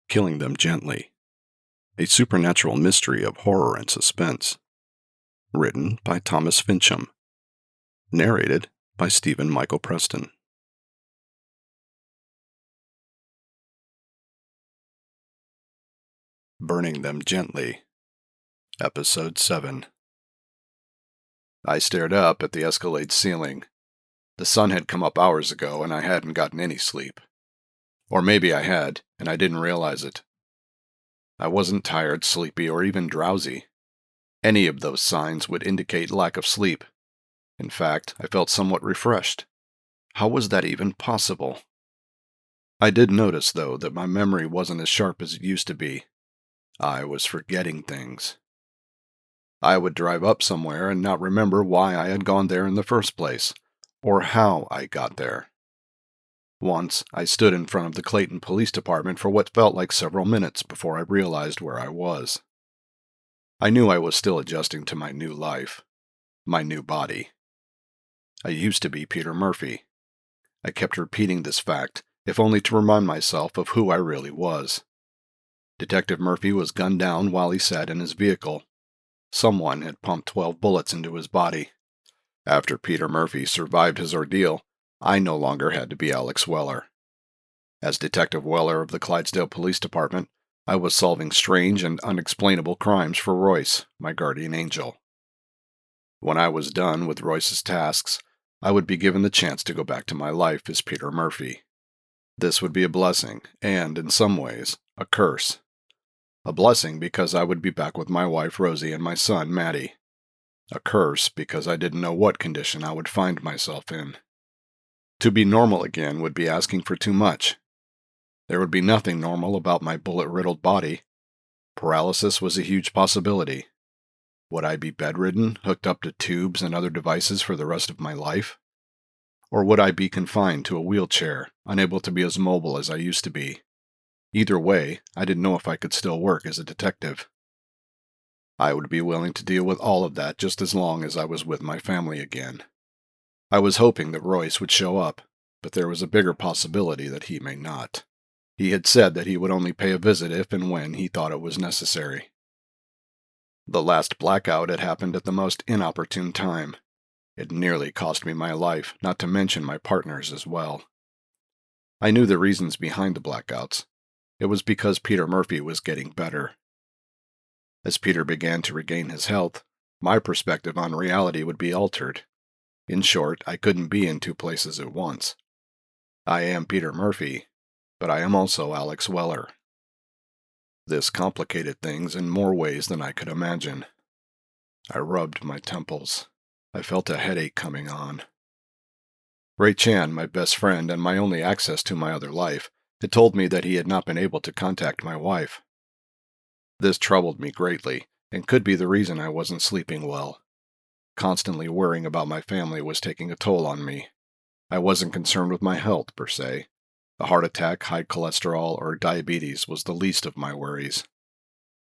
Killing Them Gently, a supernatural mystery of horror and suspense. Written by Thomas Fincham. Narrated by Stephen Michael Preston. Burning Them Gently, Episode 7. I stared up at the Escalade ceiling. The sun had come up hours ago and I hadn't gotten any sleep. Or maybe I had, and I didn't realize it. I wasn't tired, sleepy, or even drowsy. Any of those signs would indicate lack of sleep. In fact, I felt somewhat refreshed. How was that even possible? I did notice, though, that my memory wasn't as sharp as it used to be. I was forgetting things. I would drive up somewhere and not remember why I had gone there in the first place, or how I got there. Once, I stood in front of the Clayton Police Department for what felt like several minutes before I realized where I was. I knew I was still adjusting to my new life, my new body. I used to be Peter Murphy. I kept repeating this fact, if only to remind myself of who I really was. Detective Murphy was gunned down while he sat in his vehicle. Someone had pumped 12 bullets into his body. After Peter Murphy survived his ordeal, I no longer had to be Alex Weller. As Detective Weller of the Clydesdale Police Department, I was solving strange and unexplainable crimes for Royce, my guardian angel. When I was done with Royce's tasks, I would be given the chance to go back to my life as Peter Murphy. This would be a blessing, and, in some ways, a curse. A blessing because I would be back with my wife Rosie and my son Matty. A curse because I didn't know what condition I would find myself in. To be normal again would be asking for too much. There would be nothing normal about my bullet-riddled body. Paralysis was a huge possibility. Would I be bedridden, hooked up to tubes and other devices for the rest of my life? Or would I be confined to a wheelchair, unable to be as mobile as I used to be? Either way, I didn't know if I could still work as a detective. I would be willing to deal with all of that just as long as I was with my family again. I was hoping that Royce would show up, but there was a bigger possibility that he may not. He had said that he would only pay a visit if and when he thought it was necessary. The last blackout had happened at the most inopportune time. It nearly cost me my life, not to mention my partner's as well. I knew the reasons behind the blackouts. It was because Peter Murphy was getting better. As Peter began to regain his health, my perspective on reality would be altered. In short, I couldn't be in two places at once. I am Peter Murphy, but I am also Alex Weller. This complicated things in more ways than I could imagine. I rubbed my temples. I felt a headache coming on. Ray Chan, my best friend and my only access to my other life, had told me that he had not been able to contact my wife. This troubled me greatly, and could be the reason I wasn't sleeping well. Constantly worrying about my family was taking a toll on me. I wasn't concerned with my health, per se. A heart attack, high cholesterol, or diabetes was the least of my worries.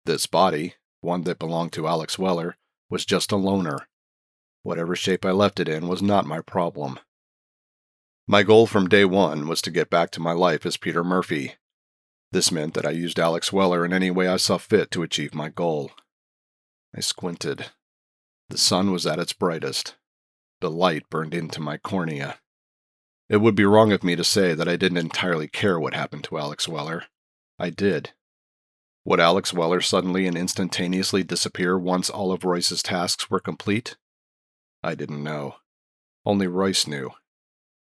This body, one that belonged to Alex Weller, was just a loner. Whatever shape I left it in was not my problem. My goal from day one was to get back to my life as Peter Murphy. This meant that I used Alex Weller in any way I saw fit to achieve my goal. I squinted. The sun was at its brightest. The light burned into my cornea. It would be wrong of me to say that I didn't entirely care what happened to Alex Weller. I did. Would Alex Weller suddenly and instantaneously disappear once all of Royce's tasks were complete? I didn't know. Only Royce knew.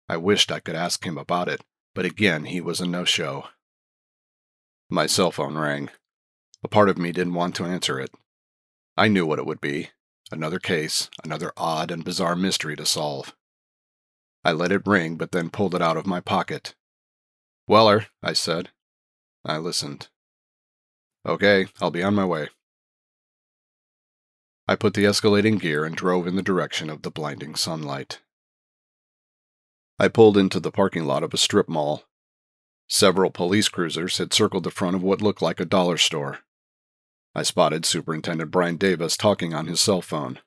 I wished I could ask him about it, but again he was a no-show. My cell phone rang. A part of me didn't want to answer it. I knew what it would be. Another case, another odd and bizarre mystery to solve. I let it ring, but then pulled it out of my pocket. "Weller," I said. I listened. "Okay, I'll be on my way." I put the escalating gear and drove in the direction of the blinding sunlight. I pulled into the parking lot of a strip mall. Several police cruisers had circled the front of what looked like a dollar store. I spotted Superintendent Brian Davis talking on his cell phone.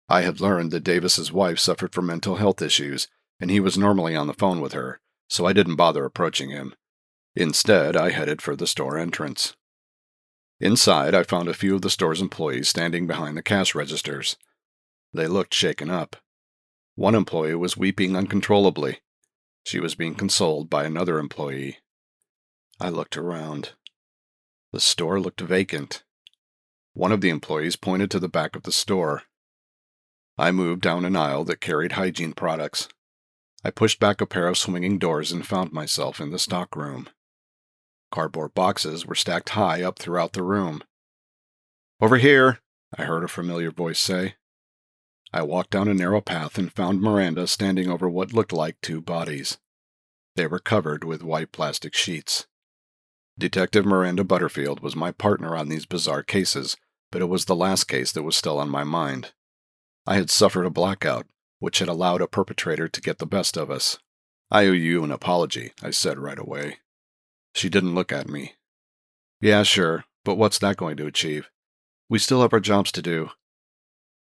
I had learned that Davis's wife suffered from mental health issues, and he was normally on the phone with her, so I didn't bother approaching him. Instead, I headed for the store entrance. Inside, I found a few of the store's employees standing behind the cash registers. They looked shaken up. One employee was weeping uncontrollably. She was being consoled by another employee. I looked around. The store looked vacant. One of the employees pointed to the back of the store. I moved down an aisle that carried hygiene products. I pushed back a pair of swinging doors and found myself in the stockroom. Cardboard boxes were stacked high up throughout the room. "Over here," I heard a familiar voice say. I walked down a narrow path and found Miranda standing over what looked like two bodies. They were covered with white plastic sheets. Detective Miranda Butterfield was my partner on these bizarre cases, but it was the last case that was still on my mind. I had suffered a blackout, which had allowed a perpetrator to get the best of us. "I owe you an apology," I said right away. She didn't look at me. "Yeah, sure, but what's that going to achieve? We still have our jobs to do."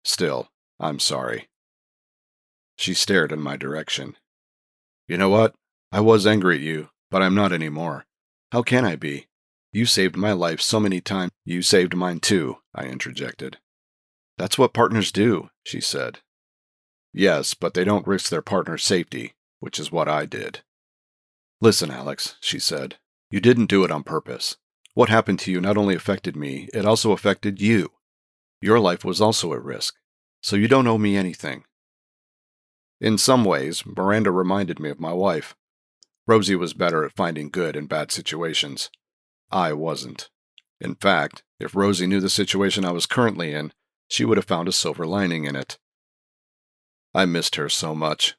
"Still, I'm sorry." She stared in my direction. "You know what? I was angry at you, but I'm not anymore. How can I be? You saved my life so many times." "You saved mine too," I interjected. "That's what partners do," she said. "Yes, but they don't risk their partner's safety, which is what I did." "Listen, Alex," she said. "You didn't do it on purpose. What happened to you not only affected me, it also affected you. Your life was also at risk, so you don't owe me anything." In some ways, Miranda reminded me of my wife. Rosie was better at finding good in bad situations. I wasn't. In fact, if Rosie knew the situation I was currently in, she would have found a silver lining in it. I missed her so much.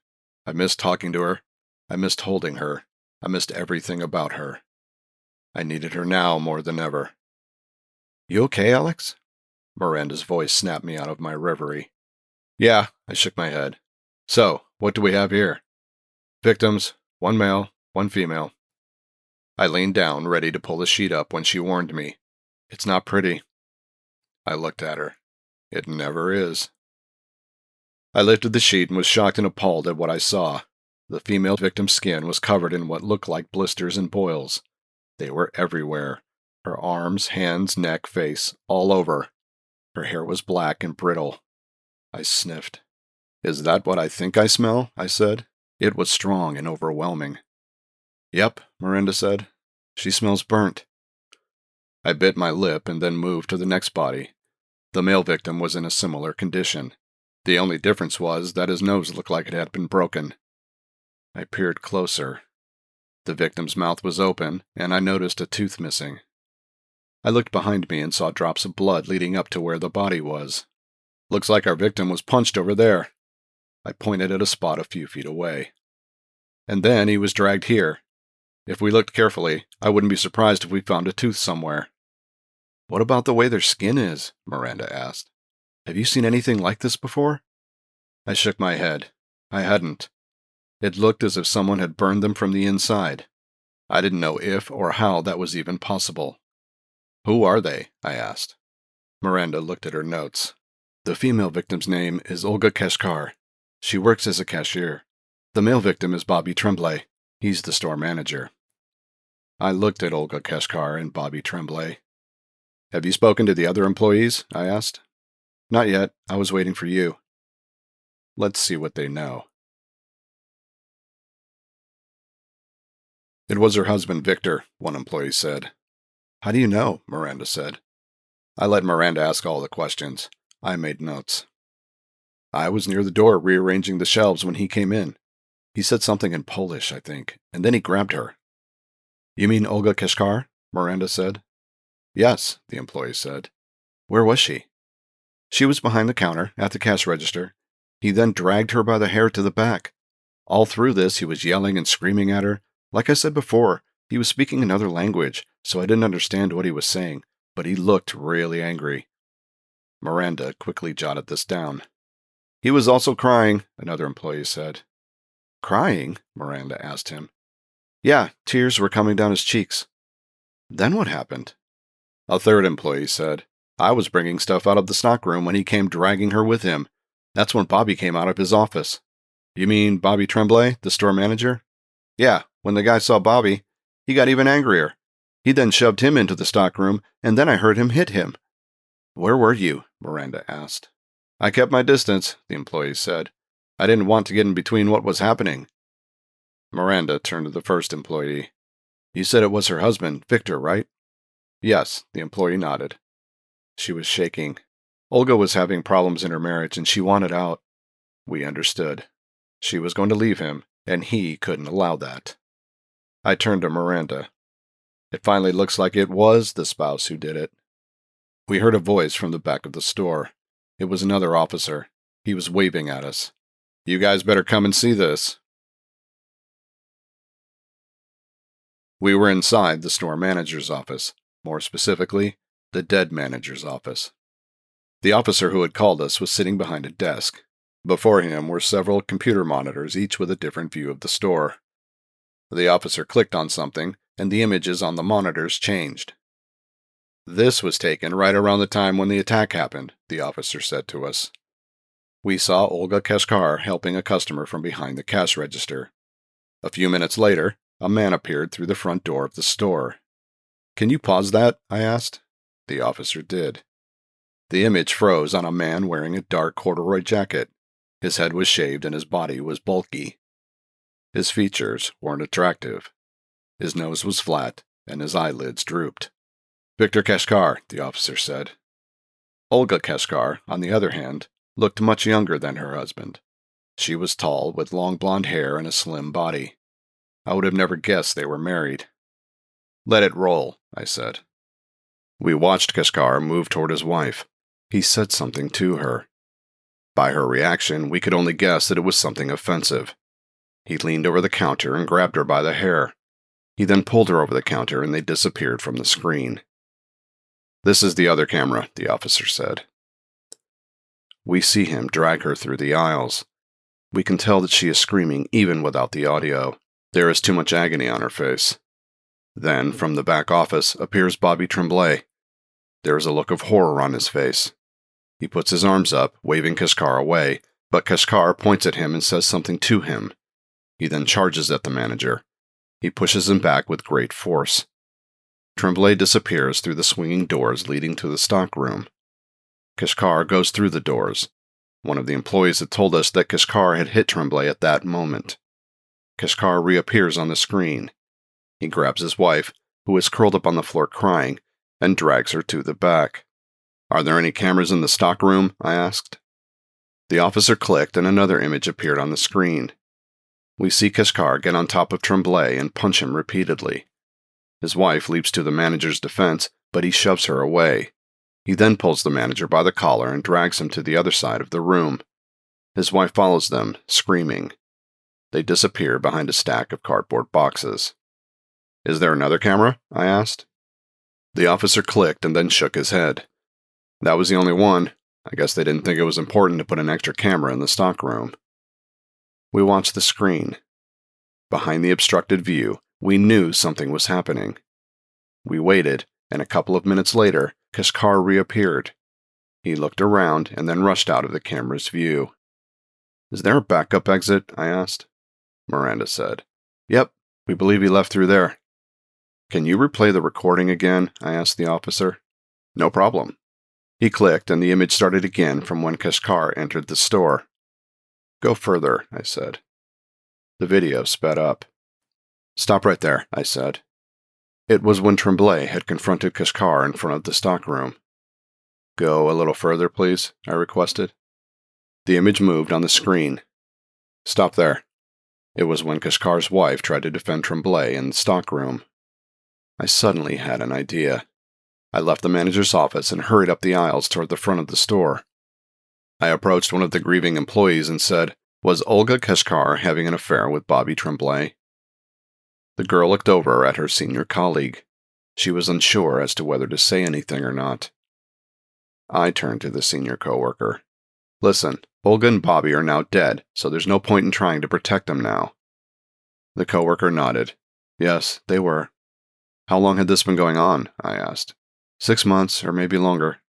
I missed talking to her. I missed holding her. I missed everything about her. I needed her now more than ever. "You okay, Alex?" Miranda's voice snapped me out of my reverie. "Yeah," I shook my head. "So, what do we have here?" "Victims, one male, one female." I leaned down, ready to pull the sheet up when she warned me. "It's not pretty." I looked at her. It never is. I lifted the sheet and was shocked and appalled at what I saw. The female victim's skin was covered in what looked like blisters and boils. They were everywhere. Her arms, hands, neck, face, all over. Her hair was black and brittle. I sniffed. "Is that what I think I smell?" I said. It was strong and overwhelming. "Yep," Miranda said. "She smells burnt." I bit my lip and then moved to the next body. The male victim was in a similar condition. The only difference was that his nose looked like it had been broken. I peered closer. The victim's mouth was open, and I noticed a tooth missing. I looked behind me and saw drops of blood leading up to where the body was. "Looks like our victim was punched over there." I pointed at a spot a few feet away. "And then he was dragged here. If we looked carefully, I wouldn't be surprised if we found a tooth somewhere." "What about the way their skin is?" Miranda asked. "Have you seen anything like this before?" I shook my head. I hadn't. It looked as if someone had burned them from the inside. I didn't know if or how that was even possible. "Who are they?" I asked. Miranda looked at her notes. "The female victim's name is Olga Keshkar. She works as a cashier. The male victim is Bobby Tremblay. He's the store manager." I looked at Olga Keshkar and Bobby Tremblay. "Have you spoken to the other employees?" I asked. "Not yet. I was waiting for you." Let's see what they know. "It was her husband, Victor," one employee said. "How do you know?" Miranda said. I let Miranda ask all the questions. I made notes. "I was near the door rearranging the shelves when he came in. He said something in Polish, I think, and then he grabbed her." "You mean Olga Keshkar?" Miranda said. "Yes," the employee said. "Where was she?" "She was behind the counter, at the cash register. He then dragged her by the hair to the back. All through this, he was yelling and screaming at her. Like I said before, he was speaking another language, so I didn't understand what he was saying, but he looked really angry." Miranda quickly jotted this down. "He was also crying," another employee said. "Crying?" Miranda asked him. "Yeah, tears were coming down his cheeks." "Then what happened?" A third employee said, "I was bringing stuff out of the stockroom when he came dragging her with him. That's when Bobby came out of his office." "You mean Bobby Tremblay, the store manager?" "Yeah, when the guy saw Bobby, He got even angrier. He then shoved him into the stockroom, and then I heard him hit him." "Where were you?" Miranda asked. "I kept my distance," the employee said. "I didn't want to get in between what was happening." Miranda turned to the first employee. "You said it was her husband, Victor, right?" "Yes," the employee nodded. She was shaking. Olga was having problems in her marriage, and she wanted out. We understood. She was going to leave him, and he couldn't allow that. I turned to Miranda. "It finally looks like it was the spouse who did it." We heard a voice from the back of the store. It was another officer. He was waving at us. "You guys better come and see this." We were inside the store manager's office, more specifically, the dead manager's office. The officer who had called us was sitting behind a desk. Before him were several computer monitors, each with a different view of the store. The officer clicked on something, and the images on the monitors changed. "This was taken right around the time when the attack happened," the officer said to us. We saw Olga Kashkar helping a customer from behind the cash register. A few minutes later, a man appeared through the front door of the store. "Can you pause that?" I asked. The officer did. The image froze on a man wearing a dark corduroy jacket. His head was shaved and his body was bulky. His features weren't attractive. His nose was flat and his eyelids drooped. "Victor Kashkar," the officer said. Olga Kashkar, on the other hand, looked much younger than her husband. She was tall, with long blonde hair and a slim body. I would have never guessed they were married. "Let it roll," I said. We watched Kashkar move toward his wife. He said something to her. By her reaction, we could only guess that it was something offensive. He leaned over the counter and grabbed her by the hair. He then pulled her over the counter and they disappeared from the screen. "This is the other camera," the officer said. We see him drag her through the aisles. We can tell that she is screaming even without the audio. There is too much agony on her face. Then, from the back office, appears Bobby Tremblay. There is a look of horror on his face. He puts his arms up, waving Kashkar away, but Kashkar points at him and says something to him. He then charges at the manager. He pushes him back with great force. Tremblay disappears through the swinging doors leading to the stockroom. Kashkar goes through the doors. One of the employees had told us that Kashkar had hit Tremblay at that moment. Kashkar reappears on the screen. He grabs his wife, who is curled up on the floor crying, and drags her to the back. "Are there any cameras in the stockroom?" I asked. The officer clicked and another image appeared on the screen. We see Kashkar get on top of Tremblay and punch him repeatedly. His wife leaps to the manager's defense, but he shoves her away. He then pulls the manager by the collar and drags him to the other side of the room. His wife follows them, screaming. They disappear behind a stack of cardboard boxes. "Is there another camera?" I asked. The officer clicked and then shook his head. "That was the only one. I guess they didn't think it was important to put an extra camera in the stockroom." We watched the screen. Behind the obstructed view, we knew something was happening. We waited, and a couple of minutes later, Kashkar reappeared. He looked around and then rushed out of the camera's view. "Is there a backup exit?" I asked. Miranda said. "Yep, we believe he left through there." "Can you replay the recording again?" I asked the officer. "No problem." He clicked and the image started again from when Kashkar entered the store. "Go further," I said. The video sped up. "Stop right there," I said. It was when Tremblay had confronted Kashkar in front of the stockroom. "Go a little further, please," I requested. The image moved on the screen. "Stop there." It was when Kashkar's wife tried to defend Tremblay in the stockroom. I suddenly had an idea. I left the manager's office and hurried up the aisles toward the front of the store. I approached one of the grieving employees and said, "Was Olga Kashkar having an affair with Bobby Tremblay?" The girl looked over at her senior colleague. She was unsure as to whether to say anything or not. I turned to the senior coworker. "Listen, Olga and Bobby are now dead, so there's no point in trying to protect them now." The coworker nodded. "Yes, they were." "How long had this been going on?" I asked. 6 months, or maybe longer."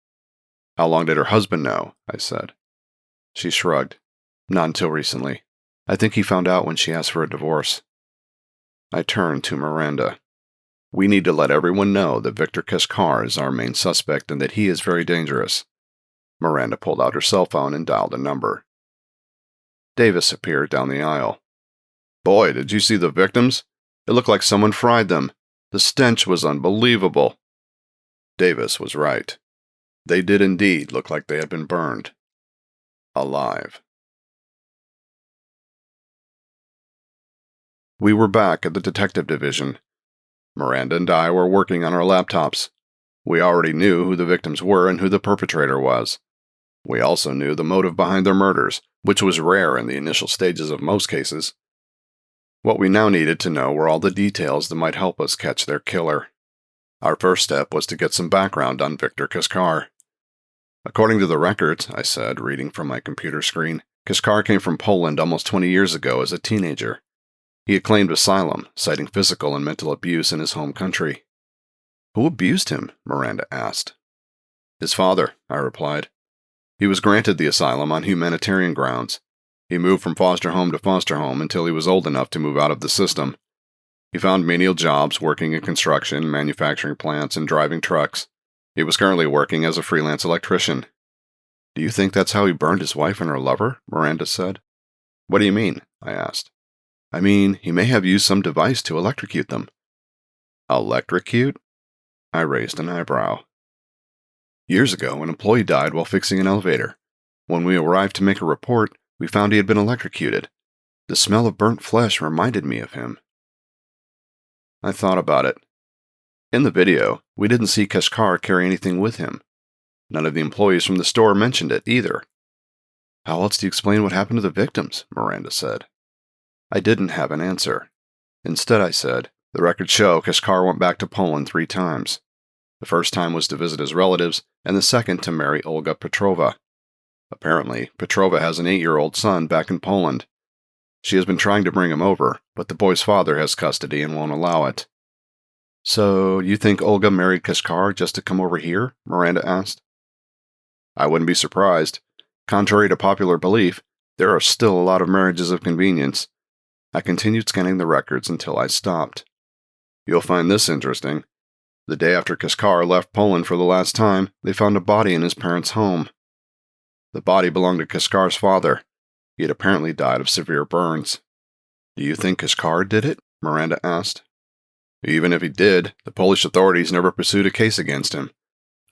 "How long did her husband know?" I said. She shrugged. "Not until recently. I think he found out when she asked for a divorce." I turned to Miranda. We need to let everyone know that Victor Kashkar is our main suspect and that he is very dangerous. Miranda pulled out her cell phone and dialed a number. Davis appeared down the aisle. Boy, did you see the victims? It looked like someone fried them. The stench was unbelievable. Davis was right. They did indeed look like they had been burned. Alive. We were back at the detective division. Miranda and I were working on our laptops. We already knew who the victims were and who the perpetrator was. We also knew the motive behind their murders, which was rare in the initial stages of most cases. What we now needed to know were all the details that might help us catch their killer. Our first step was to get some background on Victor Kashkar. According to the records, I said, reading from my computer screen, Kashkar came from Poland almost 20 years ago as a teenager. He had claimed asylum, citing physical and mental abuse in his home country. Who abused him? Miranda asked. His father, I replied. He was granted the asylum on humanitarian grounds. He moved from foster home to foster home until he was old enough to move out of the system. He found menial jobs working in construction, manufacturing plants, and driving trucks. He was currently working as a freelance electrician. Do you think that's how he burned his wife and her lover? Miranda said. What do you mean? I asked. I mean, he may have used some device to electrocute them. Electrocute? I raised an eyebrow. Years ago, an employee died while fixing an elevator. When we arrived to make a report, we found he had been electrocuted. The smell of burnt flesh reminded me of him. I thought about it. In the video, we didn't see Kashkar carry anything with him. None of the employees from the store mentioned it either. How else do you explain what happened to the victims? Miranda said. I didn't have an answer. Instead, I said, the records show Kashkar went back to Poland 3 times. The first time was to visit his relatives, and the second to marry Olga Petrova. Apparently, Petrova has an 8-year-old son back in Poland. She has been trying to bring him over, but the boy's father has custody and won't allow it. So, you think Olga married Kashkar just to come over here? Miranda asked. I wouldn't be surprised. Contrary to popular belief, there are still a lot of marriages of convenience. I continued scanning the records until I stopped. You'll find this interesting. The day after Kashkar left Poland for the last time, they found a body in his parents' home. The body belonged to Kashkar's father. He had apparently died of severe burns. Do you think Kashkar did it? Miranda asked. Even if he did, the Polish authorities never pursued a case against him.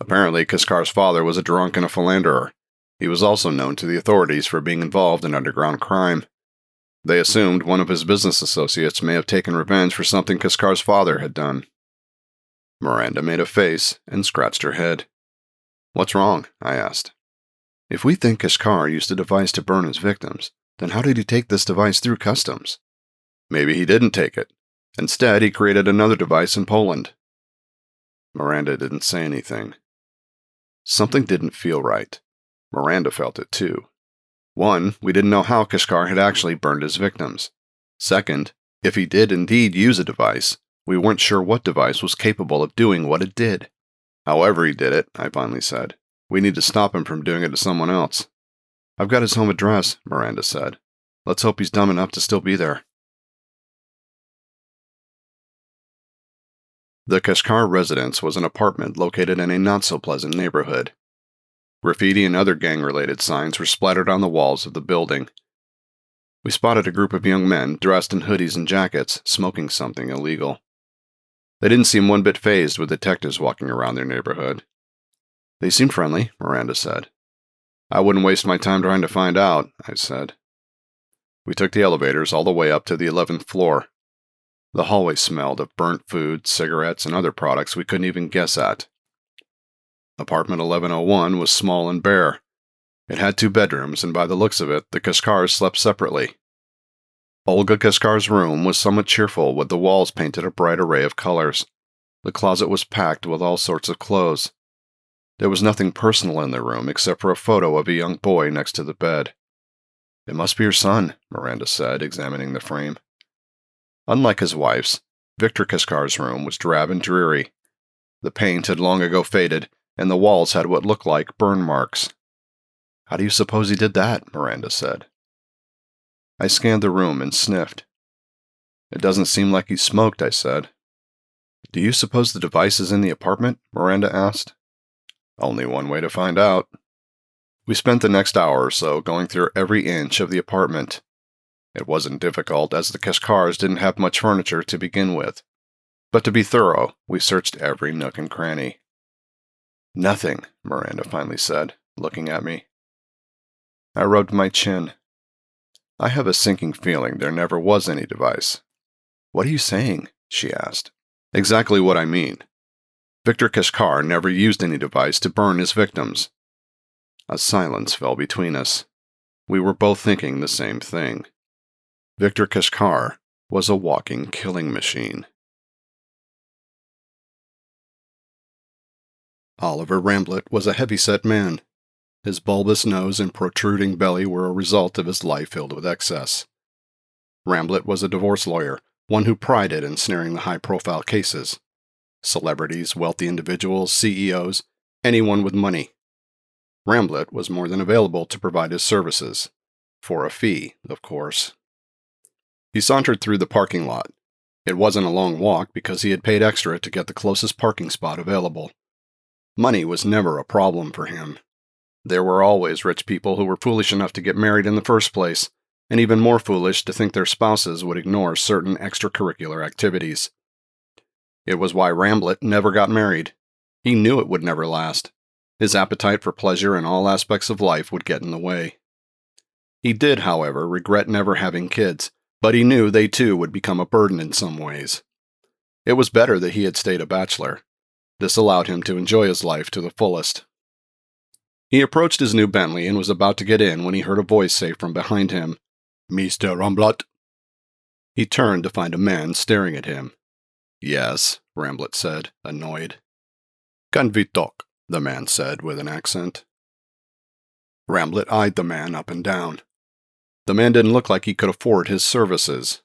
Apparently, Kashkar's father was a drunk and a philanderer. He was also known to the authorities for being involved in underground crime. They assumed one of his business associates may have taken revenge for something Kashkar's father had done. Miranda made a face and scratched her head. What's wrong? I asked. If we think Kashkar used a device to burn his victims, then how did he take this device through customs? Maybe he didn't take it. Instead, he created another device in Poland. Miranda didn't say anything. Something didn't feel right. Miranda felt it too. One, we didn't know how Kashkar had actually burned his victims. Second, if he did indeed use a device, we weren't sure what device was capable of doing what it did. However he did it, I finally said, we need to stop him from doing it to someone else. I've got his home address, Miranda said. Let's hope he's dumb enough to still be there. The Kashkar residence was an apartment located in a not-so-pleasant neighborhood. Graffiti and other gang-related signs were splattered on the walls of the building. We spotted a group of young men dressed in hoodies and jackets, smoking something illegal. They didn't seem one bit fazed with detectives walking around their neighborhood. They seemed friendly, Miranda said. I wouldn't waste my time trying to find out, I said. We took the elevators all the way up to the 11th floor. The hallway smelled of burnt food, cigarettes, and other products we couldn't even guess at. Apartment 1101 was small and bare. It had 2 bedrooms, and by the looks of it, the Kashkars slept separately. Olga Kashkar's room was somewhat cheerful, with the walls painted a bright array of colors. The closet was packed with all sorts of clothes. There was nothing personal in the room except for a photo of a young boy next to the bed. It must be your son, Miranda said, examining the frame. Unlike his wife's, Victor Kashkar's room was drab and dreary. The paint had long ago faded, and the walls had what looked like burn marks. How do you suppose he did that? Miranda said. I scanned the room and sniffed. It doesn't seem like he smoked, I said. Do you suppose the device is in the apartment? Miranda asked. Only one way to find out. We spent the next hour or so going through every inch of the apartment. It wasn't difficult, as the Kashkars didn't have much furniture to begin with. But to be thorough, we searched every nook and cranny. Nothing, Miranda finally said, looking at me. I rubbed my chin. I have a sinking feeling there never was any device. What are you saying? She asked. Exactly what I mean. Victor Kashkar never used any device to burn his victims. A silence fell between us. We were both thinking the same thing. Victor Kashkar was a walking killing machine. Oliver Ramblett was a heavy-set man. His bulbous nose and protruding belly were a result of his life filled with excess. Ramblett was a divorce lawyer, one who prided in snaring the high-profile cases. Celebrities, wealthy individuals, CEOs, anyone with money. Ramblett was more than available to provide his services. For a fee, of course. He sauntered through the parking lot. It wasn't a long walk because he had paid extra to get the closest parking spot available. Money was never a problem for him. There were always rich people who were foolish enough to get married in the first place, and even more foolish to think their spouses would ignore certain extracurricular activities. It was why Ramblett never got married. He knew it would never last. His appetite for pleasure in all aspects of life would get in the way. He did, however, regret never having kids, but he knew they too would become a burden in some ways. It was better that he had stayed a bachelor. This allowed him to enjoy his life to the fullest. He approached his new Bentley and was about to get in when he heard a voice say from behind him, "Mr. Ramblett." He turned to find a man staring at him. "Yes," Ramblett said, annoyed. "Can we talk?" the man said with an accent. Ramblett eyed the man up and down. The man didn't look like he could afford his services.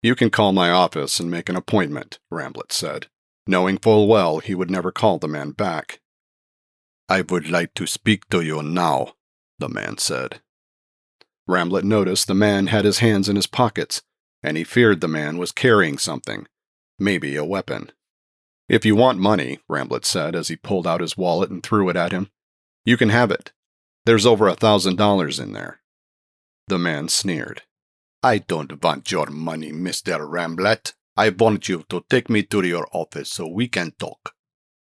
"You can call my office and make an appointment," Ramblett said, knowing full well he would never call the man back. "I would like to speak to you now," the man said. Ramblett noticed the man had his hands in his pockets, and he feared the man was carrying something, maybe a weapon. "If you want money," Ramblett said as he pulled out his wallet and threw it at him, "you can have it. There's over $1,000 in there." The man sneered. "I don't want your money, Mr. Ramblett. I want you to take me to your office so we can talk.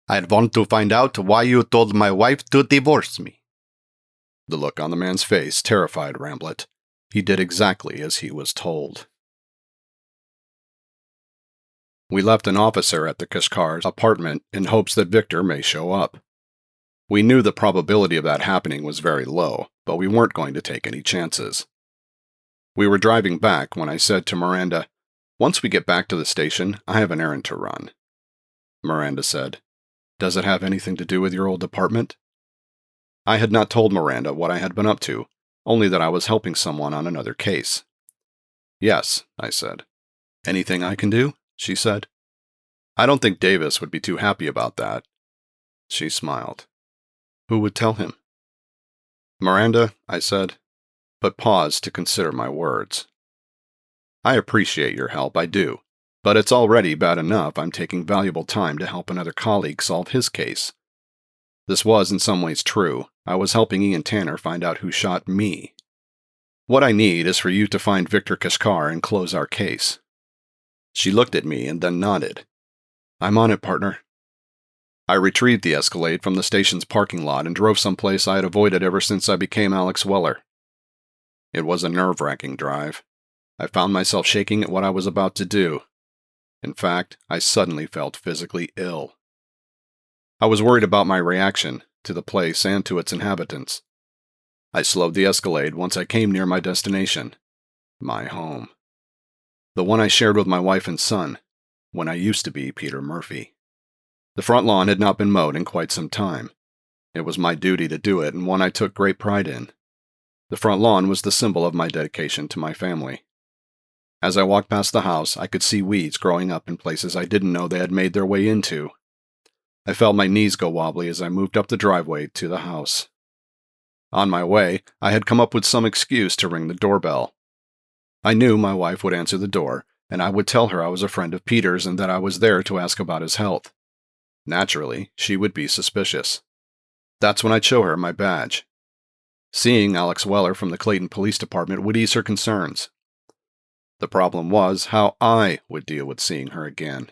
I want to find out why you told my wife to divorce me." The look on the man's face terrified Ramblett. He did exactly as he was told. We left an officer at the Kashkar's apartment in hopes that Victor may show up. We knew the probability of that happening was very low, but we weren't going to take any chances. We were driving back when I said to Miranda, "Once we get back to the station, I have an errand to run." Miranda said, "Does it have anything to do with your old apartment?" I had not told Miranda what I had been up to, only that I was helping someone on another case. "Yes," I said. "Anything I can do?" she said. "I don't think Davis would be too happy about that." She smiled. "Who would tell him?" "Miranda," I said, but paused to consider my words. "I appreciate your help, I do, but it's already bad enough I'm taking valuable time to help another colleague solve his case. This was in some ways true. I was helping Ian Tanner find out who shot me. What I need is for you to find Victor Kashkar and close our case." She looked at me and then nodded. "I'm on it, partner." I retrieved the Escalade from the station's parking lot and drove someplace I had avoided ever since I became Alex Weller. It was a nerve-wracking drive. I found myself shaking at what I was about to do. In fact, I suddenly felt physically ill. I was worried about my reaction to the place and to its inhabitants. I slowed the Escalade once I came near my destination, my home. The one I shared with my wife and son, when I used to be Peter Murphy. The front lawn had not been mowed in quite some time. It was my duty to do it, and one I took great pride in. The front lawn was the symbol of my dedication to my family. As I walked past the house, I could see weeds growing up in places I didn't know they had made their way into. I felt my knees go wobbly as I moved up the driveway to the house. On my way, I had come up with some excuse to ring the doorbell. I knew my wife would answer the door, and I would tell her I was a friend of Peter's and that I was there to ask about his health. Naturally, she would be suspicious. That's when I'd show her my badge. Seeing Alex Weller from the Clayton Police Department would ease her concerns. The problem was how I would deal with seeing her again.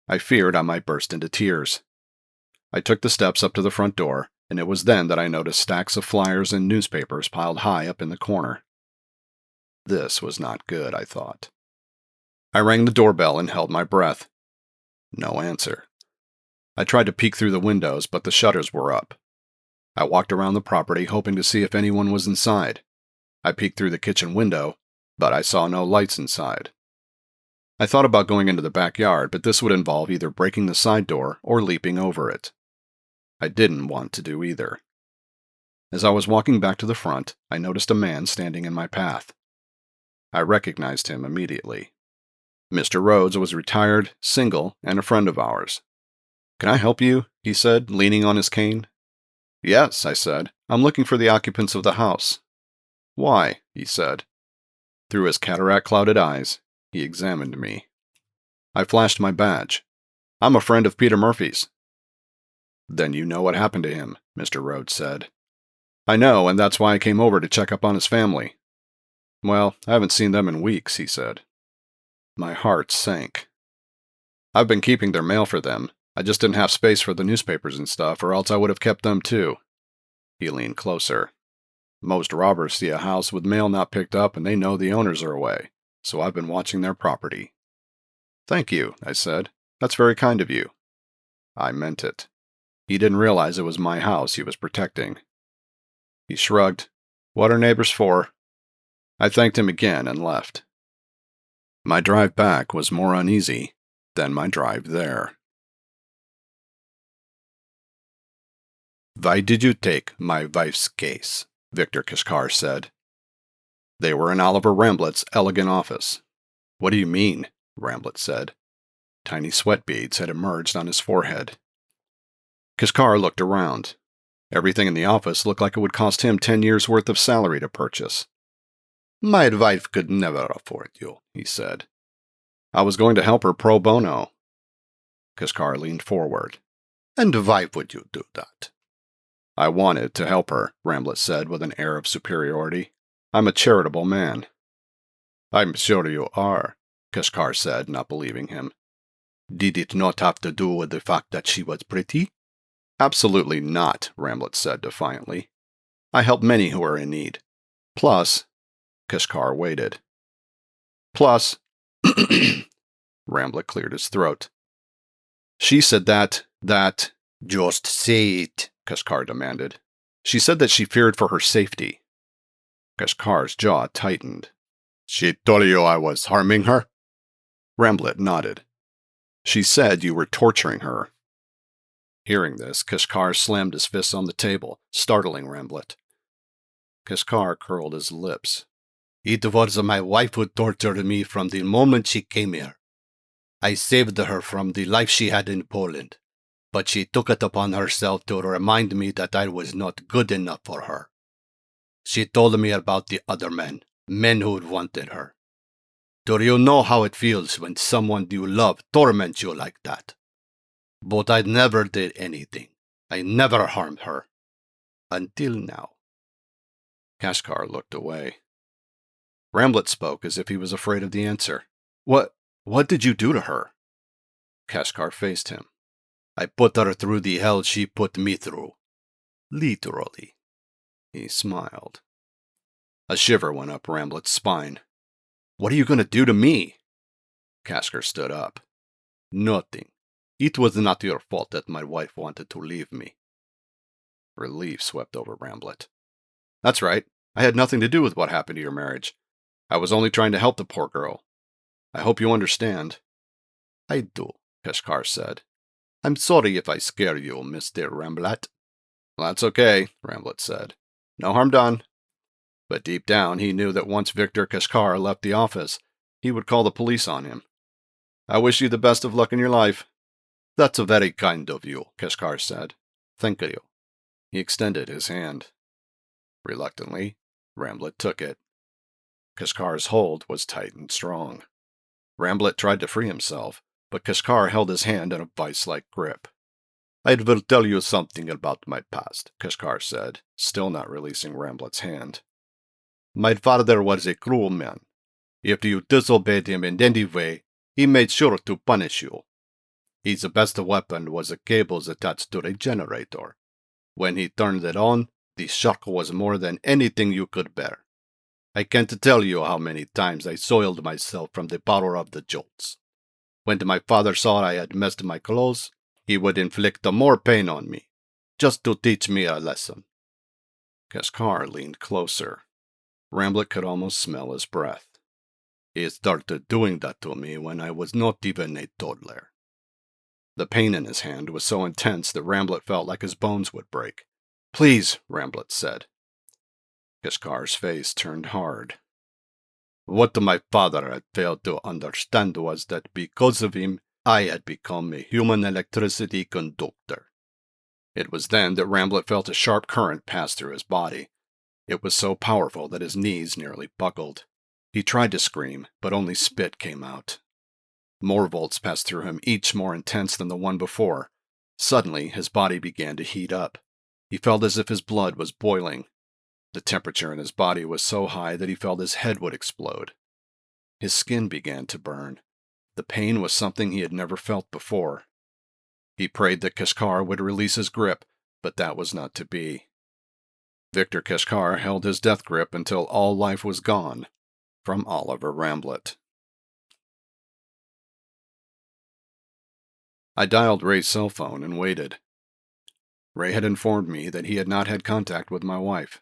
I feared I might burst into tears. I took the steps up to the front door, and it was then that I noticed stacks of flyers and newspapers piled high up in the corner. This was not good, I thought. I rang the doorbell and held my breath. No answer. I tried to peek through the windows, but the shutters were up. I walked around the property hoping to see if anyone was inside. I peeked through the kitchen window, but I saw no lights inside. I thought about going into the backyard, but this would involve either breaking the side door or leaping over it. I didn't want to do either. As I was walking back to the front, I noticed a man standing in my path. I recognized him immediately. Mr. Rhodes was retired, single, and a friend of ours. "Can I help you?" he said, leaning on his cane. "Yes," I said. "I'm looking for the occupants of the house." "Why?" he said. Through his cataract-clouded eyes, he examined me. I flashed my badge. "I'm a friend of Peter Murphy's." "Then you know what happened to him," Mr. Rhodes said. "I know, and that's why I came over to check up on his family." "Well, I haven't seen them in weeks," he said. My heart sank. "I've been keeping their mail for them. I just didn't have space for the newspapers and stuff, or else I would have kept them too." He leaned closer. "Most robbers see a house with mail not picked up and they know the owners are away, so I've been watching their property." "Thank you," I said. "That's very kind of you." I meant it. He didn't realize it was my house he was protecting. He shrugged. "What are neighbors for?" I thanked him again and left. My drive back was more uneasy than my drive there. "Why did you take my wife's case?" Victor Kishkar said. They were in Oliver Ramblett's elegant office. "What do you mean?" Ramblett said. Tiny sweat beads had emerged on his forehead. Kishkar looked around. Everything in the office looked like it would cost him 10 years' worth of salary to purchase. "My wife could never afford you," he said. "I was going to help her pro bono." Kishkar leaned forward. "And why would you do that?" "I wanted to help her," Ramblett said with an air of superiority. "I'm a charitable man." "I'm sure you are," Kishkar said, not believing him. "Did it not have to do with the fact that she was pretty?" "Absolutely not," Ramblett said defiantly. "I help many who are in need. Plus," Kishkar waited. "Plus," Ramblett cleared his throat. "She said that... "Just say it," Kishkar demanded. "She said that she feared for her safety." Kishkar's jaw tightened. "She told you I was harming her?" Ramblett nodded. "She said you were torturing her." Hearing this, Kishkar slammed his fists on the table, startling Ramblett. Kishkar curled his lips. "It was my wife who tortured me from the moment she came here. I saved her from the life she had in Poland, but she took it upon herself to remind me that I was not good enough for her. She told me about the other men who wanted her. Do you know how it feels when someone you love torments you like that? But I never did anything. I never harmed her. Until now." Kishkar looked away. Ramblett spoke as if he was afraid of the answer. What did you do to her?" Kishkar faced him. "I put her through the hell she put me through. Literally." He smiled. A shiver went up Ramblett's spine. "What are you going to do to me?" Kishkar stood up. "Nothing. It was not your fault that my wife wanted to leave me." Relief swept over Ramblett. "That's right. I had nothing to do with what happened to your marriage. I was only trying to help the poor girl. I hope you understand." "I do," Kishkar said. "I'm sorry if I scare you, Mr. Ramblett." "That's okay," Ramblett said. "No harm done." But deep down, he knew that once Victor Kishkar left the office, he would call the police on him. "I wish you the best of luck in your life." "That's very kind of you," Kishkar said. "Thank you." He extended his hand. Reluctantly, Ramblett took it. Kishkar's hold was tight and strong. Ramblet tried to free himself, but Kashkar held his hand in a vice-like grip. I will tell you something about my past, Kashkar said, still not releasing Ramblet's hand. My father was a cruel man. If you disobeyed him in any way, he made sure to punish you. His best weapon was the cables attached to a generator. When he turned it on, the shock was more than anything you could bear. I can't tell you how many times I soiled myself from the power of the jolts. When my father saw I had messed my clothes, he would inflict more pain on me, just to teach me a lesson. Kashkar leaned closer. Ramblet could almost smell his breath. He started doing that to me when I was not even a toddler. The pain in his hand was so intense that Ramblet felt like his bones would break. Please, Ramblet said. Kashkar's face turned hard. What my father had failed to understand was that because of him, I had become a human electricity conductor. It was then that Ramblet felt a sharp current pass through his body. It was so powerful that his knees nearly buckled. He tried to scream, but only spit came out. More volts passed through him, each more intense than the one before. Suddenly, his body began to heat up. He felt as if his blood was boiling. The temperature in his body was so high that he felt his head would explode. His skin began to burn. The pain was something he had never felt before. He prayed that Kashkar would release his grip, but that was not to be. Victor Kashkar held his death grip until all life was gone. From Oliver Ramblet. I dialed Ray's cell phone and waited. Ray had informed me that he had not had contact with my wife.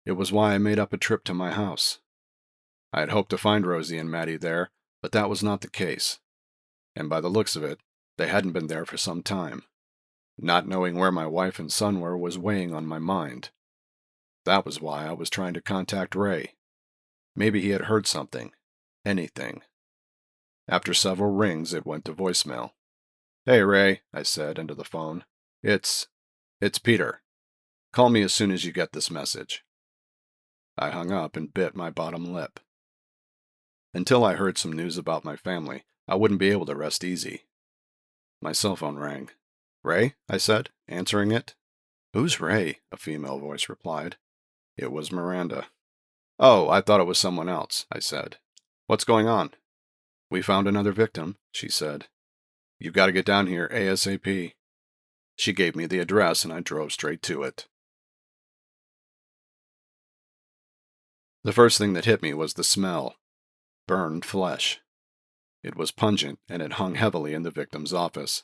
It was why I made up a trip to my house. I had hoped to find Rosie and Maddie there, but that was not the case. And by the looks of it, they hadn't been there for some time. Not knowing where my wife and son were was weighing on my mind. That was why I was trying to contact Ray. Maybe he had heard something. Anything. After several rings, it went to voicemail. Hey, Ray, I said into the phone. It's Peter. Call me as soon as you get this message. I hung up and bit my bottom lip. Until I heard some news about my family, I wouldn't be able to rest easy. My cell phone rang. Ray? I said, answering it. Who's Ray? A female voice replied. It was Miranda. Oh, I thought it was someone else, I said. What's going on? We found another victim, she said. You've got to get down here ASAP. She gave me the address and I drove straight to it. The first thing that hit me was the smell. Burned flesh. It was pungent and it hung heavily in the victim's office.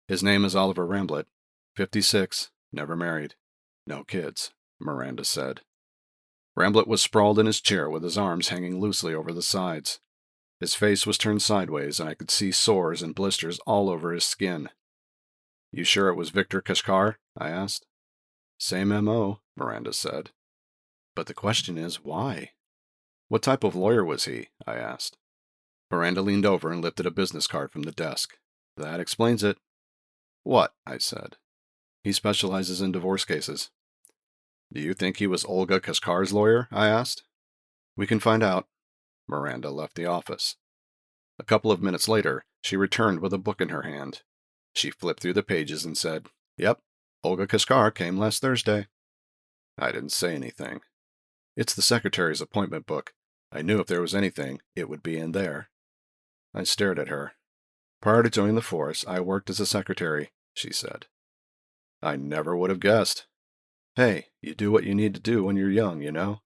His name is Oliver Ramblet, 56, never married, no kids, Miranda said. Ramblet was sprawled in his chair with his arms hanging loosely over the sides. His face was turned sideways and I could see sores and blisters all over his skin. You sure it was Victor Kashkar? I asked. Same M.O., Miranda said. But the question is, why? What type of lawyer was he? I asked. Miranda leaned over and lifted a business card from the desk. That explains it. What? I said. He specializes in divorce cases. Do you think he was Olga Kashkar's lawyer? I asked. We can find out. Miranda left the office. A couple of minutes later, she returned with a book in her hand. She flipped through the pages and said, Yep, Olga Kashkar came last Thursday. I didn't say anything. It's the secretary's appointment book. I knew if there was anything, it would be in there. I stared at her. Prior to joining the force, I worked as a secretary, she said. I never would have guessed. Hey, you do what you need to do when you're young, you know?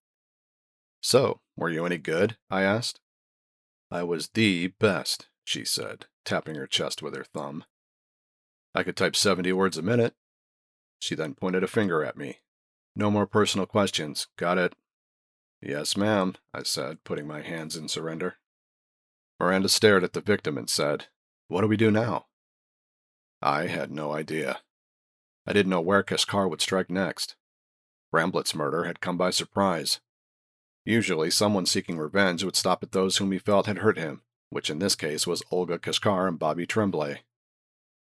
So, were you any good? I asked. I was the best, she said, tapping her chest with her thumb. I could type 70 words a minute. She then pointed a finger at me. No more personal questions, got it? Yes, ma'am, I said, putting my hands in surrender. Miranda stared at the victim and said, What do we do now? I had no idea. I didn't know where Kashkar would strike next. Ramblet's murder had come by surprise. Usually, someone seeking revenge would stop at those whom he felt had hurt him, which in this case was Olga Kashkar and Bobby Tremblay.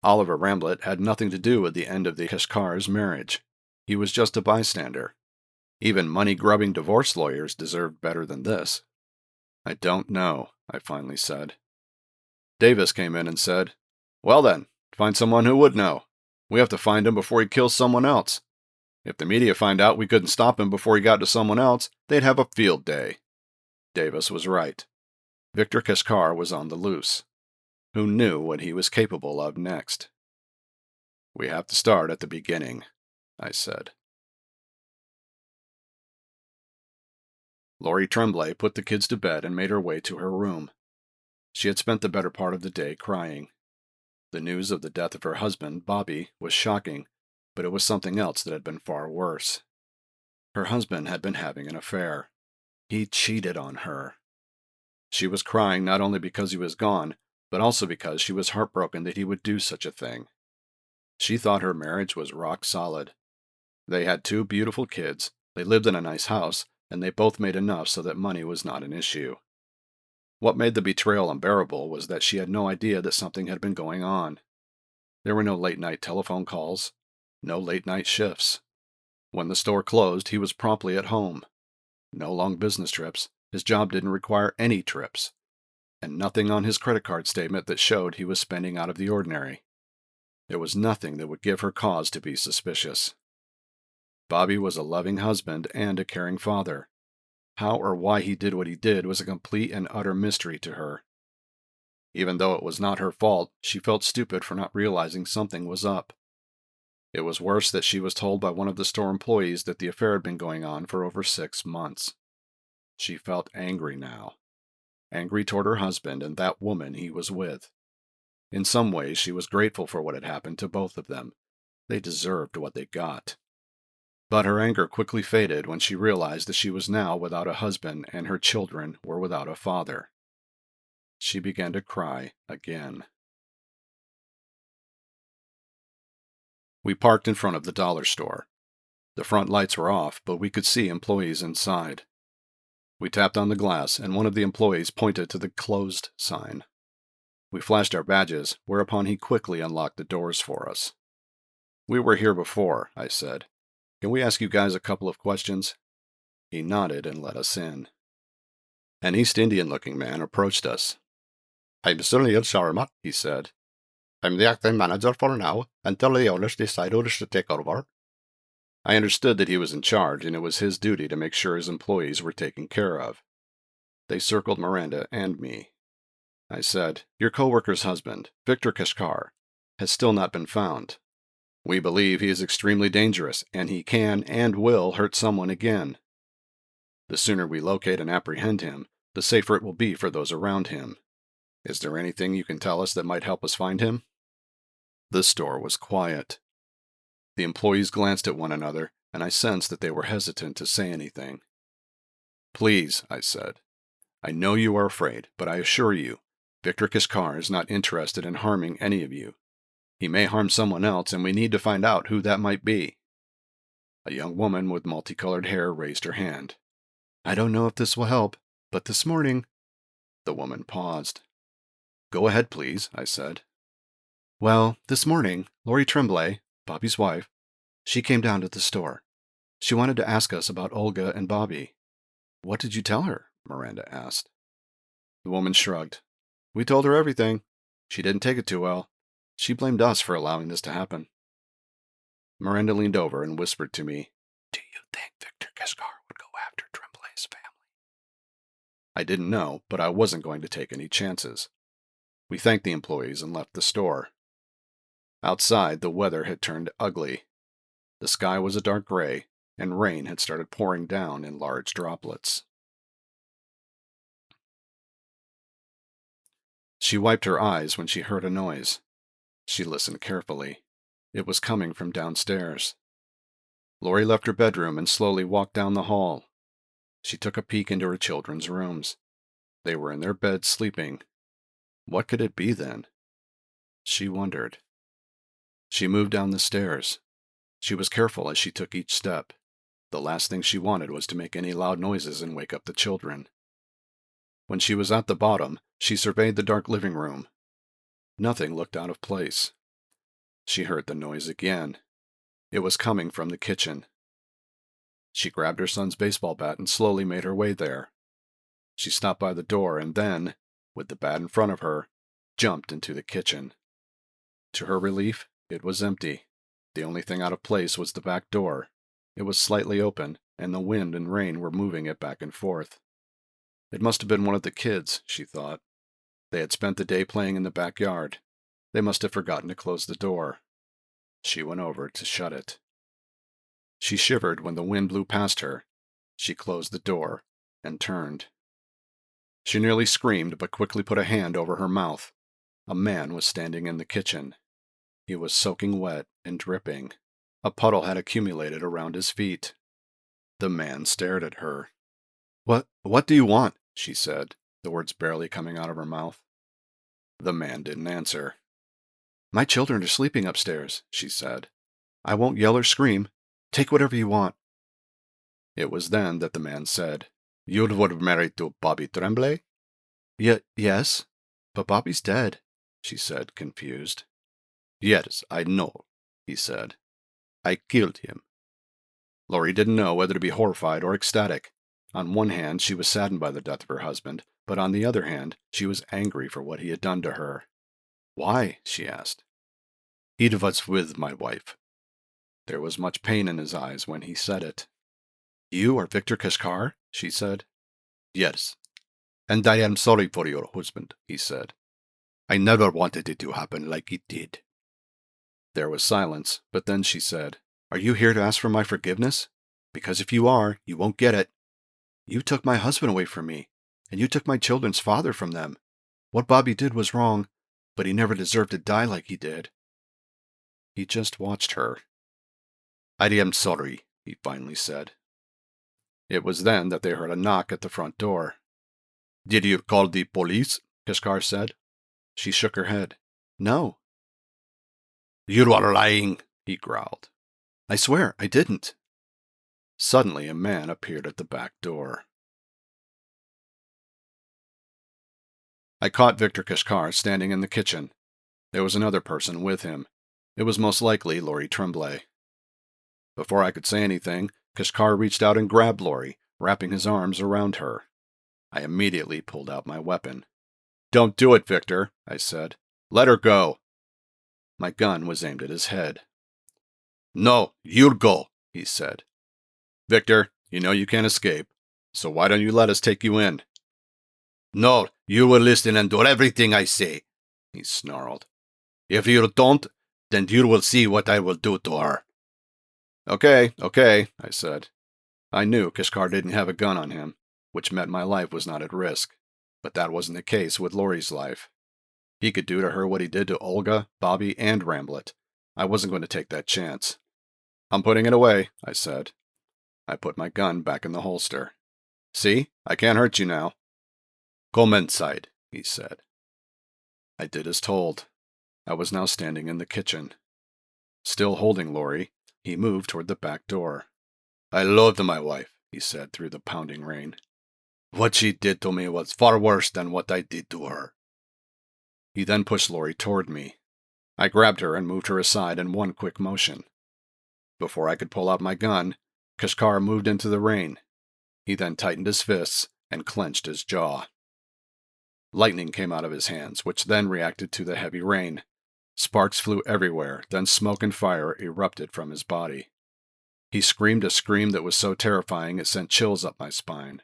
Oliver Ramblet had nothing to do with the end of the Kashkar's marriage. He was just a bystander. Even money-grubbing divorce lawyers deserved better than this. I don't know, I finally said. Davis came in and said, "Well then, find someone who would know. We have to find him before he kills someone else. If the media find out we couldn't stop him before he got to someone else, they'd have a field day." Davis was right. Victor Kashkar was on the loose. Who knew what he was capable of next? "We have to start at the beginning," I said. Laurie Tremblay put the kids to bed and made her way to her room. She had spent the better part of the day crying. The news of the death of her husband, Bobby, was shocking, but it was something else that had been far worse. Her husband had been having an affair. He cheated on her. She was crying not only because he was gone, but also because she was heartbroken that he would do such a thing. She thought her marriage was rock solid. They had 2 beautiful kids, they lived in a nice house, and they both made enough so that money was not an issue. What made the betrayal unbearable was that she had no idea that something had been going on. There were no late-night telephone calls, no late-night shifts. When the store closed, he was promptly at home. No long business trips, his job didn't require any trips, and nothing on his credit card statement that showed he was spending out of the ordinary. There was nothing that would give her cause to be suspicious. Bobby was a loving husband and a caring father. How or why he did what he did was a complete and utter mystery to her. Even though it was not her fault, she felt stupid for not realizing something was up. It was worse that she was told by one of the store employees that the affair had been going on for over 6 months. She felt angry now. Angry toward her husband and that woman he was with. In some ways, she was grateful for what had happened to both of them. They deserved what they got. But her anger quickly faded when she realized that she was now without a husband and her children were without a father. She began to cry again. We parked in front of the dollar store. The front lights were off, but we could see employees inside. We tapped on the glass, and one of the employees pointed to the closed sign. We flashed our badges, whereupon he quickly unlocked the doors for us. "We were here before," I said. "Can we ask you guys a couple of questions?" He nodded and let us in. An East Indian-looking man approached us. "I'm Sir Neil Sharma," he said. "I'm the acting manager for now, until the owners decide who is to take over." I understood that he was in charge, and it was his duty to make sure his employees were taken care of. They circled Miranda and me. I said, "Your co-worker's husband, Victor Kashkar, has still not been found. We believe he is extremely dangerous, and he can and will hurt someone again. The sooner we locate and apprehend him, the safer it will be for those around him. Is there anything you can tell us that might help us find him?" The store was quiet. The employees glanced at one another, and I sensed that they were hesitant to say anything. "Please," I said. "I know you are afraid, but I assure you, Victor Kashkar is not interested in harming any of you. He may harm someone else, and we need to find out who that might be." A young woman with multicolored hair raised her hand. "I don't know if this will help, but this morning—" The woman paused. "Go ahead, please," I said. "Well, this morning, Laurie Tremblay, Bobby's wife, she came down to the store. She wanted to ask us about Olga and Bobby." "What did you tell her?" Miranda asked. The woman shrugged. "We told her everything. She didn't take it too well. She blamed us for allowing this to happen." Miranda leaned over and whispered to me, "Do you think Victor Kashkar would go after Tremblay's family?" I didn't know, but I wasn't going to take any chances. We thanked the employees and left the store. Outside, the weather had turned ugly. The sky was a dark gray, and rain had started pouring down in large droplets. She wiped her eyes when she heard a noise. She listened carefully. It was coming from downstairs. Laurie left her bedroom and slowly walked down the hall. She took a peek into her children's rooms. They were in their beds sleeping. What could it be then? She wondered. She moved down the stairs. She was careful as she took each step. The last thing she wanted was to make any loud noises and wake up the children. When she was at the bottom, she surveyed the dark living room. Nothing looked out of place. She heard the noise again. It was coming from the kitchen. She grabbed her son's baseball bat and slowly made her way there. She stopped by the door and then, with the bat in front of her, jumped into the kitchen. To her relief, it was empty. The only thing out of place was the back door. It was slightly open, and the wind and rain were moving it back and forth. It must have been one of the kids, she thought. They had spent the day playing in the backyard. They must have forgotten to close the door. She went over to shut it. She shivered when the wind blew past her. She closed the door and turned. She nearly screamed, but quickly put a hand over her mouth. A man was standing in the kitchen. He was soaking wet and dripping. A puddle had accumulated around his feet. The man stared at her. What do you want?" she said, the words barely coming out of her mouth. The man didn't answer. "My children are sleeping upstairs," she said. "I won't yell or scream. Take whatever you want." It was then that the man said, "You were married to Bobby Tremblay?" Yes, but Bobby's dead," she said, confused. "Yes, I know," he said. "I killed him." Laurie didn't know whether to be horrified or ecstatic. On one hand, she was saddened by the death of her husband, but on the other hand, she was angry for what he had done to her. "Why?" she asked. "He was with my wife." There was much pain in his eyes when he said it. "You are Victor Kashkar?" she said. "Yes. And I am sorry for your husband," he said. "I never wanted it to happen like it did." There was silence, but then she said, "Are you here to ask for my forgiveness? Because if you are, you won't get it. You took my husband away from me, and you took my children's father from them. What Bobby did was wrong, but he never deserved to die like he did." He just watched her. "I am sorry," he finally said. It was then that they heard a knock at the front door. "Did you call the police?" Kashkar said. She shook her head. "No." "You are lying," he growled. "I swear, I didn't." Suddenly, a man appeared at the back door. I caught Victor Kashkar standing in the kitchen. There was another person with him. It was most likely Laurie Tremblay. Before I could say anything, Kashkar reached out and grabbed Laurie, wrapping his arms around her. I immediately pulled out my weapon. "Don't do it, Victor," I said. "Let her go." My gun was aimed at his head. "No, you'll go," he said. "Victor, you know you can't escape, so why don't you let us take you in?" "No, you will listen and do everything I say," he snarled. "If you don't, then you will see what I will do to her." Okay, I said. I knew Kashkar didn't have a gun on him, which meant my life was not at risk. But that wasn't the case with Laurie's life. He could do to her what he did to Olga, Bobby, and Ramblet. I wasn't going to take that chance. "I'm putting it away," I said. I put my gun back in the holster. "See? I can't hurt you now." "Come inside," he said. I did as told. I was now standing in the kitchen. Still holding Laurie, he moved toward the back door. "I loved my wife," he said through the pounding rain. "What she did to me was far worse than what I did to her." He then pushed Laurie toward me. I grabbed her and moved her aside in one quick motion. Before I could pull out my gun, Kashkar moved into the rain. He then tightened his fists and clenched his jaw. Lightning came out of his hands, which then reacted to the heavy rain. Sparks flew everywhere, then smoke and fire erupted from his body. He screamed a scream that was so terrifying it sent chills up my spine.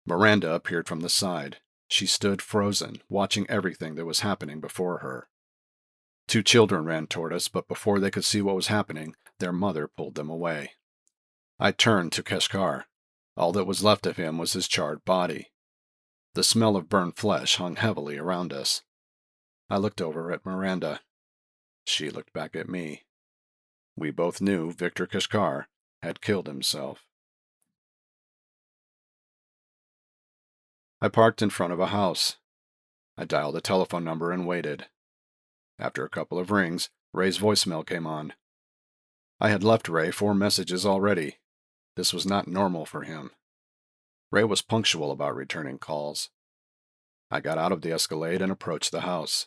Miranda appeared from the side. She stood frozen, watching everything that was happening before her. Two children ran toward us, but before they could see what was happening, their mother pulled them away. I turned to Kashkar. All that was left of him was his charred body. The smell of burned flesh hung heavily around us. I looked over at Miranda. She looked back at me. We both knew Victor Kashkar had killed himself. I parked in front of a house. I dialed a telephone number and waited. After a couple of rings, Ray's voicemail came on. I had left Ray 4 messages already. This was not normal for him. Ray was punctual about returning calls. I got out of the Escalade and approached the house.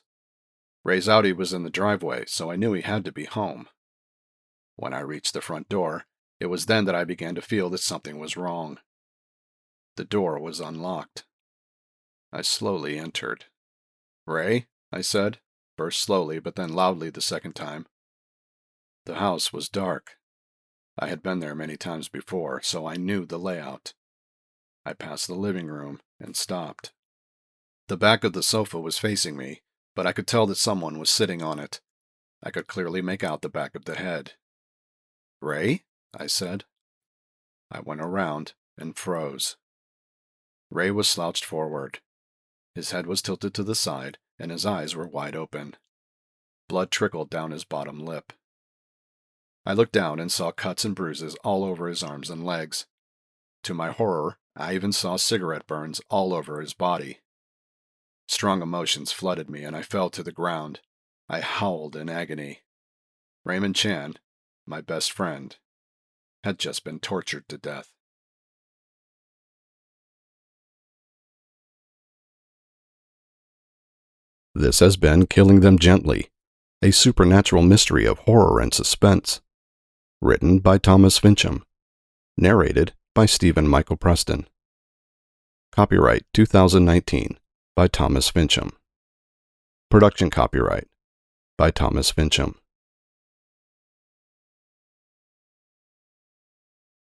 Ray's Audi was in the driveway, so I knew he had to be home. When I reached the front door, it was then that I began to feel that something was wrong. The door was unlocked. I slowly entered. "Ray?" I said, first slowly but then loudly the second time. The house was dark. I had been there many times before, so I knew the layout. I passed the living room and stopped. The back of the sofa was facing me, but I could tell that someone was sitting on it. I could clearly make out the back of the head. "Ray?" I said. I went around and froze. Ray was slouched forward. His head was tilted to the side, and his eyes were wide open. Blood trickled down his bottom lip. I looked down and saw cuts and bruises all over his arms and legs. To my horror, I even saw cigarette burns all over his body. Strong emotions flooded me, and I fell to the ground. I howled in agony. Raymond Chan, my best friend, had just been tortured to death. This has been Killing Them Gently, a supernatural mystery of horror and suspense. Written by Thomas Fincham. Narrated by Stephen Michael Preston. Copyright 2019 by Thomas Fincham. Production copyright by Thomas Fincham.